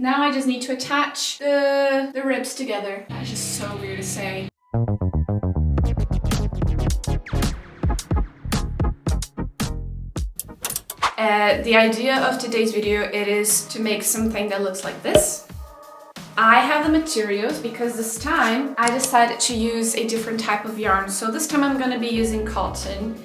Now I just need to attach the ribs together. That's just so weird to say. The idea of today's video, it is to make something that looks like this. I have the materials because this time I decided to use a different type of yarn. So this time I'm going to be using cotton.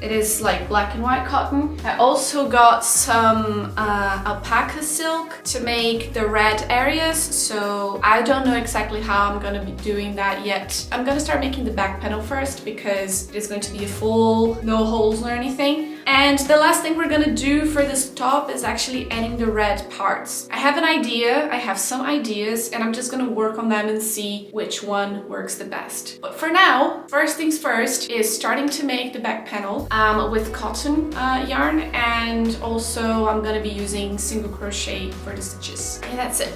It is like black and white cotton. I also got some alpaca silk to make the red areas. So I don't know exactly how I'm gonna be doing that yet. I'm gonna start making the back panel first because it is going to be a full, no holes or anything. And the last thing we're gonna do for this top is actually adding the red parts. I have an idea, I have some ideas, and I'm just gonna work on them and see which one works the best. But for now, first things first is starting to make the back panel with cotton yarn, and also I'm gonna be using single crochet for the stitches. And that's it.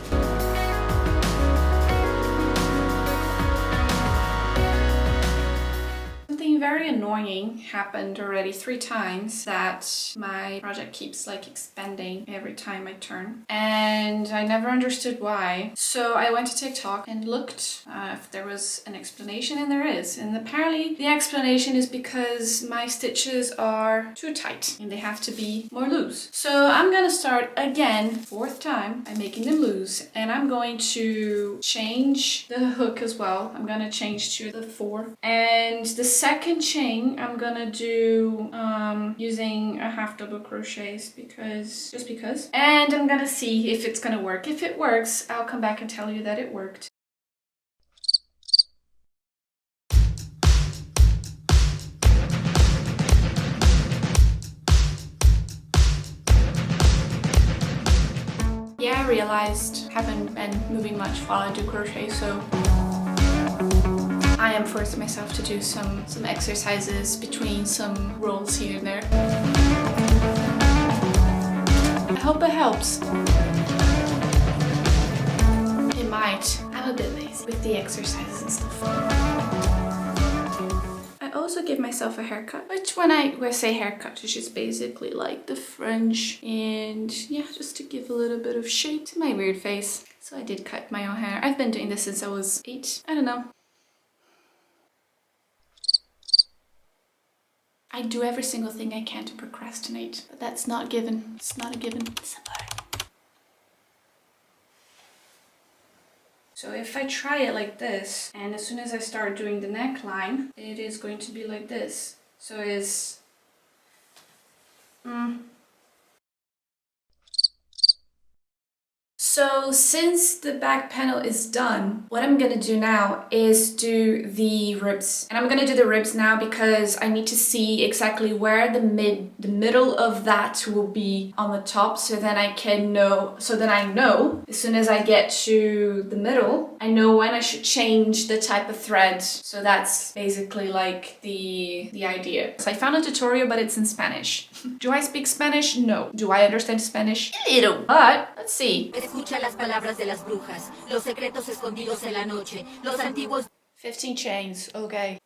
Something very annoying happened already 3 times, that my project keeps like expanding every time I turn, and I never understood why. So I went to TikTok and looked if there was an explanation, and there is. And apparently the explanation is because my stitches are too tight and they have to be more loose. So I'm gonna start again, 4th time, by making them loose, and I'm going to change the hook as well. I'm gonna change to the 4, and the second chain I'm gonna do using a half double crochets just because, and I'm gonna see if it's gonna work. If it works, I'll come back and tell you that it worked. Yeah, I realized I haven't been moving much while I do crochet, so I am forcing myself to do some exercises between some rolls here and there. I hope it helps. It might. I'm a bit lazy with the exercises and stuff. I also give myself a haircut, which when I say haircut, it's just basically like the fringe, and yeah, just to give a little bit of shape to my weird face. So I did cut my own hair. I've been doing this since I was 8. I don't know. I do every single thing I can to procrastinate, but that's not given. It's not a given. It's a learn. So if I try it like this, and as soon as I start doing the neckline, it is going to be like this. So it's... So since the back panel is done, what I'm gonna do now is do the ribs. And I'm gonna do the ribs now because I need to see exactly where the middle of that will be on the top, so then I know as soon as I get to the middle, I know when I should change the type of thread. So that's basically like the idea. So I found a tutorial, but it's in Spanish. Do I speak Spanish? No. Do I understand Spanish? A little. But let's see. Escucha las palabras de las brujas, los secretos escondidos en la noche, los antiguos... 15 chains, okay.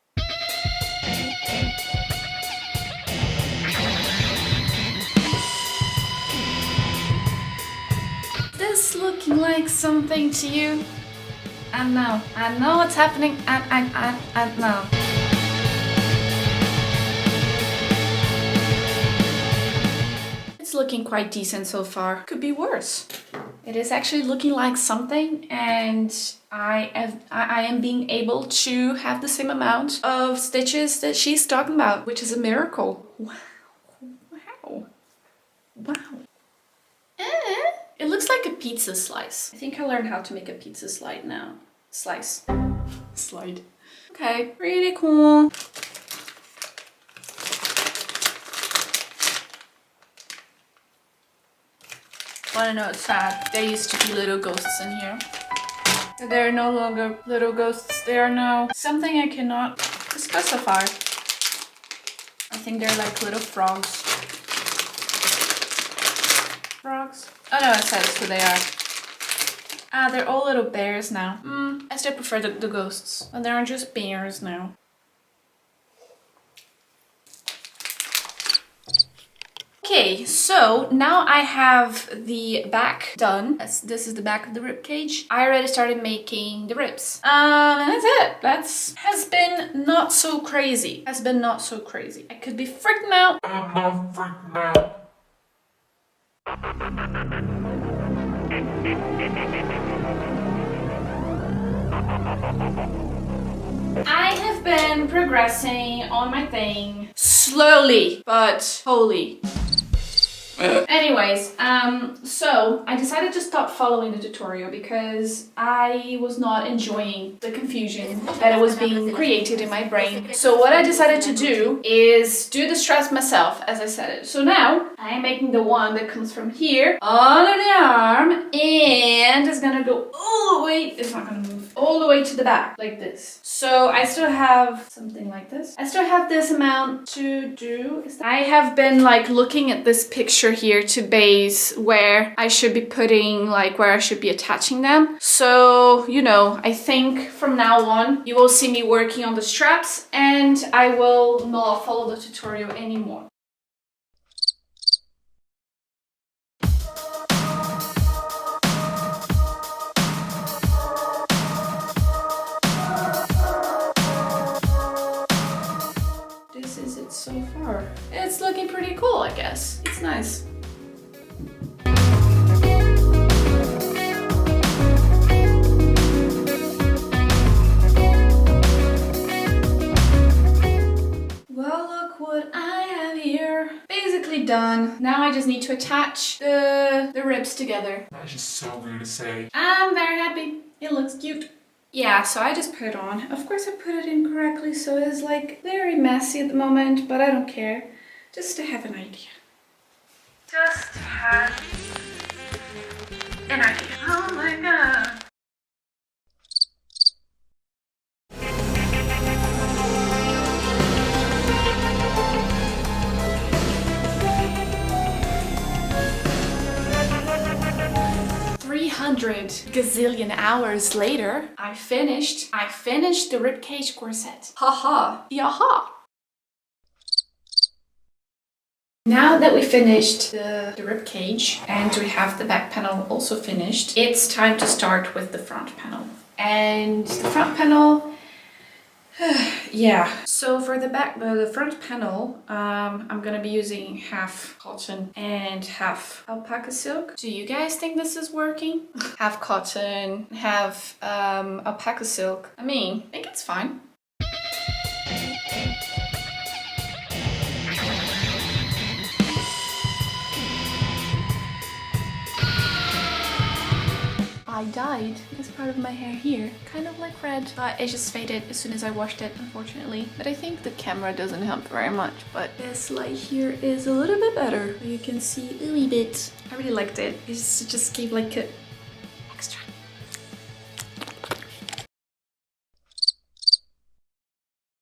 This looking like something to you? I know what's happening, I know. It's looking quite decent so far. Could be worse. It is actually looking like something, and I am being able to have the same amount of stitches that she's talking about, which is a miracle. Wow. Wow. Wow. It looks like a pizza slice. I think I learned how to make a pizza slide now. Slice. Slide. Okay, pretty cool. Wanna know what's sad? There used to be little ghosts in here. There are no longer little ghosts. They are now something I cannot specify. I think they're like little frogs. Frogs? Oh no, it says who they are. Ah, they're all little bears now. I still prefer the ghosts. And they're just bears now. Okay, so now I have the back done. This is the back of the rib cage. I already started making the ribs. And that's it. Has been not so crazy. Has been not so crazy. I could be freaking out. I'm not freaking out. I have been progressing on my thing slowly, but wholly. Anyways, so I decided to stop following the tutorial because I was not enjoying the confusion that was being created in my brain. So what I decided to do is do the straps myself, as I said it. So now I am making the one that comes from here under the arm and it's gonna go all the way, it's not gonna move, all the way to the back, like this. So I still have something like this. I still have this amount to do. I have been like looking at this picture here to base where I should be putting, like where I should be attaching them. So, you know, I think from now on you will see me working on the straps and I will not follow the tutorial anymore. This is it so far. It's looking pretty cool, I guess. It's nice. Well, look what I have here. Basically done. Now I just need to attach the ribs together. That's just so weird to say. I'm very happy. It looks cute. Yeah, so I just put it on. Of course I put it in correctly, so it's like very messy at the moment, but I don't care. Just to have an idea. Just have an idea. Oh my god. Gazillion hours later, I finished the ribcage corset. Haha, yaha. Now that we finished the ribcage and we have the back panel also finished, it's time to start with the front panel. And the front panel, yeah. So for the front panel, I'm gonna be using half cotton and half alpaca silk. Do you guys think this is working? Half cotton, half alpaca silk. I mean, I think it's fine. I dyed this part of my hair here, kind of like red, but it just faded as soon as I washed it, unfortunately. But I think the camera doesn't help very much, but this light here is a little bit better. You can see a wee bit. I really liked it. It just gave like a extra.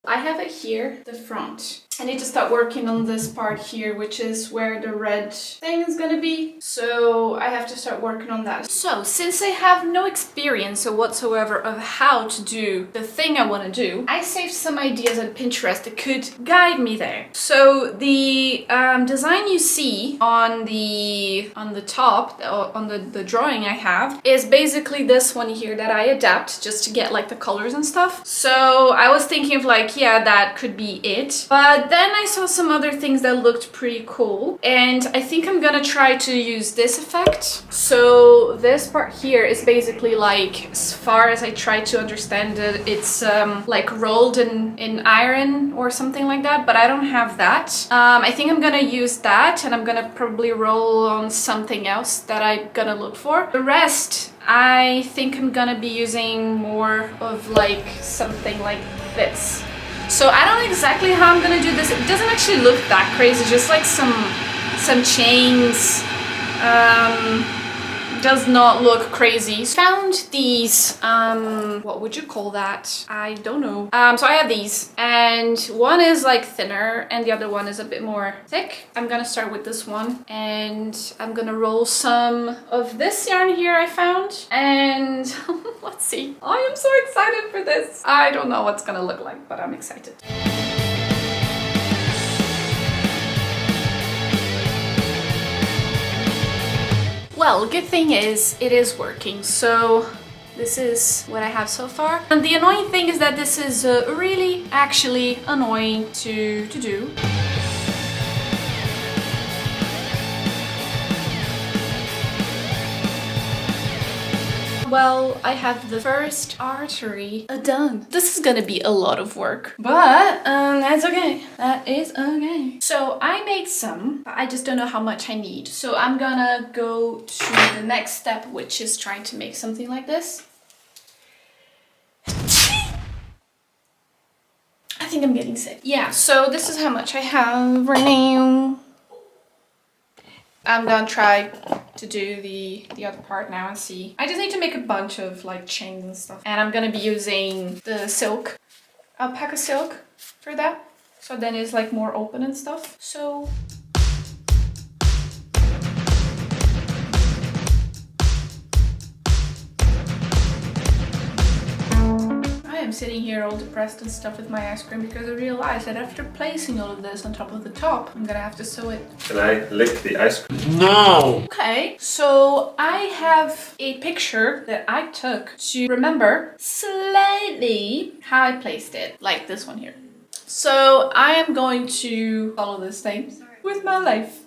I have it here, the front. I need to start working on this part here, which is where the red thing is gonna be. So I have to start working on that. So since I have no experience whatsoever of how to do the thing I want to do, I saved some ideas on Pinterest that could guide me there. So the design you see on the top, on the drawing I have, is basically this one here that I adapt just to get like the colors and stuff. So I was thinking of like, yeah, that could be it. But then I saw some other things that looked pretty cool, and I think I'm gonna try to use this effect. So this part here is basically like, as far as I try to understand it, it's like rolled in iron or something like that, but I don't have that. I think I'm gonna use that, and I'm gonna probably roll on something else that I'm gonna look for. The rest, I think I'm gonna be using more of like something like this. So I don't know exactly how I'm gonna do this. It doesn't actually look that crazy, just like some chains. Does not look crazy. Found these, what would you call that? I don't know. So I have these, and one is like thinner and the other one is a bit more thick. I'm gonna start with this one, and I'm gonna roll some of this yarn here I found, and let's see. I am so excited for this. I don't know what's gonna look like, but I'm excited. Well, good thing is it is working. So this is what I have so far. And the annoying thing is that this is really actually annoying to do. Well, I have the first artery done. This is gonna be a lot of work, but that's okay. That is okay. So I made some, but I just don't know how much I need. So I'm gonna go to the next step, which is trying to make something like this. I think I'm getting sick. Yeah, so this is how much I have right now. I'm gonna try to do the other part now and see. I just need to make a bunch of like chains and stuff. And I'm gonna be using the silk, alpaca silk for that. So then it's like more open and stuff. So I'm sitting here all depressed and stuff with my ice cream because I realized that after placing all of this on top of the top, I'm gonna have to sew it. Can I lick the ice cream? No! Okay, so I have a picture that I took to remember slightly how I placed it, like this one here. So I am going to follow this thing with my life.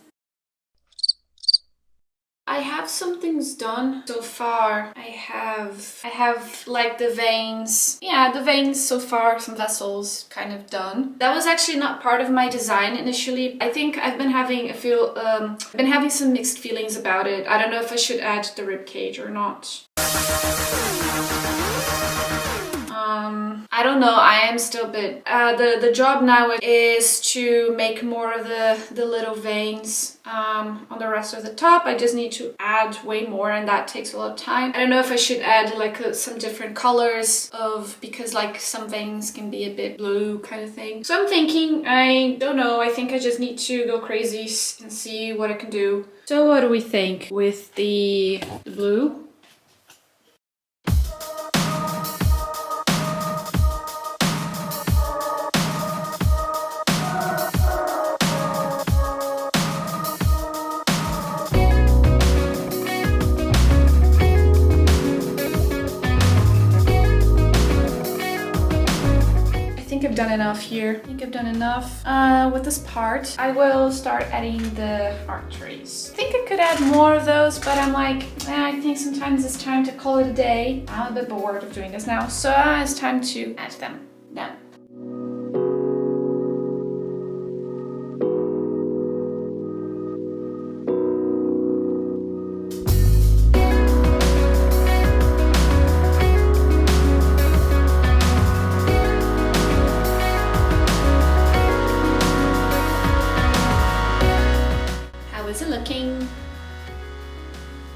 I have some things done so far. I have like the veins. Yeah, the veins so far, some vessels kind of done. That was actually not part of my design initially. I think I've been having some mixed feelings about it. I don't know if I should add the rib cage or not. I don't know, I am still a bit... the job now is to make more of the little veins on the rest of the top. I just need to add way more and that takes a lot of time. I don't know if I should add like some different colors because like some veins can be a bit blue kind of thing. So I'm thinking, I don't know, I think I just need to go crazy and see what I can do. So what do we think with the blue? I've done enough here. I think I've done enough with this part. I will start adding the arteries. I think I could add more of those, but I'm like, I think sometimes it's time to call it a day. I'm a bit bored of doing this now, so it's time to add them now.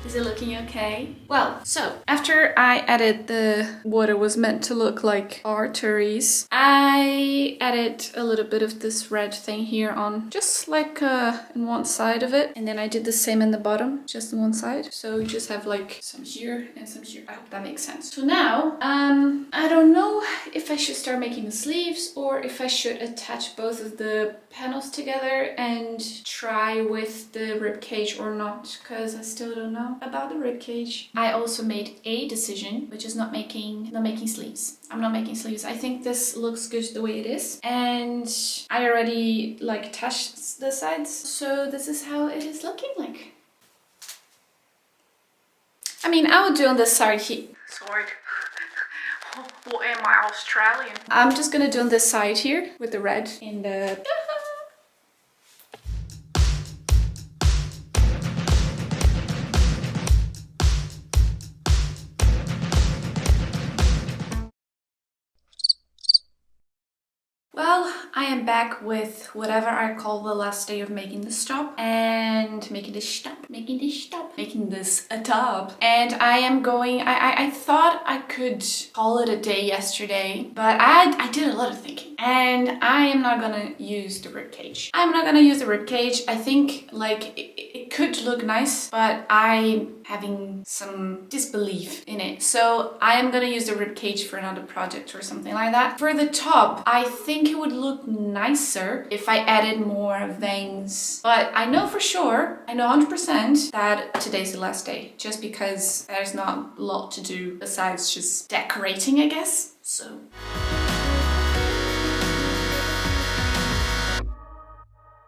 Is it looking okay? Well, so after I added what it was meant to look like arteries, I added a little bit of this red thing here on just like in one side of it. And then I did the same in the bottom, just on one side. So you just have like some here and some here. I hope that makes sense. So now, I don't know if I should start making the sleeves or if I should attach both of the panels together and try with the rib cage or not, because I still don't know about the rib cage. I also made a decision, which is not making sleeves. I'm not making sleeves. I think this looks good the way it is, and I already like attached the sides, so this is how it is looking like. I mean, I would do on this side here. Sorry. What am I, Australian? I'm just gonna do on this side here with the red in the... Well, I am back with whatever I call the last day of making this top and making this a top. And I am going, I thought I could call it a day yesterday, but I did a lot of thinking And I am not gonna use the ribcage. I'm not gonna use the ribcage. I think like it could look nice, but I'm having some disbelief in it. So I am gonna use the ribcage for another project or something like that. For the top, I think it would look nicer if I added more veins. But I know for sure, I know 100% that today's the last day, just because there's not a lot to do besides just decorating, I guess. So.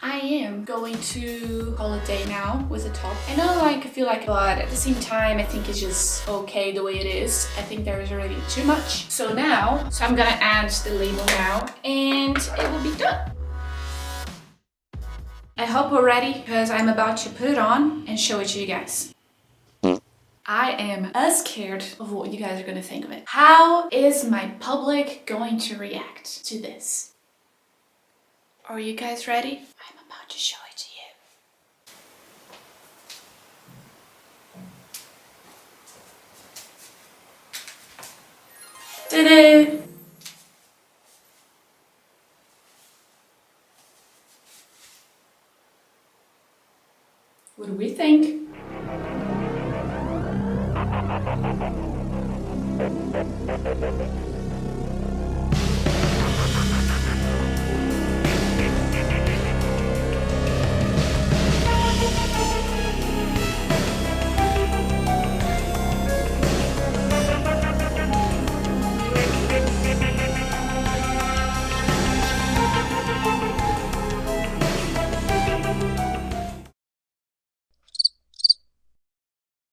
I am going to call it a day now with the top. I know like I feel like, but at the same time I think it's just okay the way it is. I think there is already too much. So I'm gonna add the label now and it will be done. I hope we're ready because I'm about to put it on and show it to you guys. I am as scared of what you guys are gonna think of it. How is my public going to react to this? Are you guys ready? I'm about to show it to you. Ta-da! What do we think?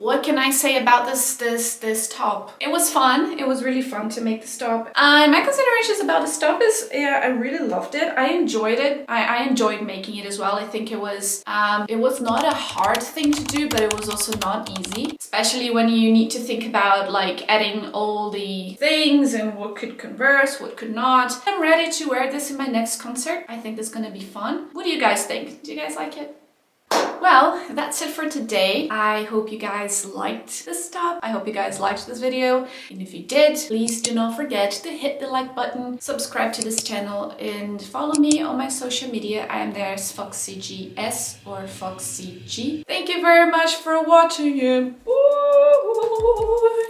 What can I say about this top? It was fun. It was really fun to make this top. My considerations about this top is, yeah, I really loved it. I enjoyed it. I enjoyed making it as well. I think it was not a hard thing to do, but it was also not easy, especially when you need to think about like adding all the things and what could converse, what could not. I'm ready to wear this in my next concert. I think it's gonna be fun. What do you guys think? Do you guys like it? Well, that's it for today. I hope you guys liked this top. I hope you guys liked this video. And if you did, please do not forget to hit the like button, subscribe to this channel, and follow me on my social media. I am there as foxxiest or foxxig. Thank you very much for watching. Bye!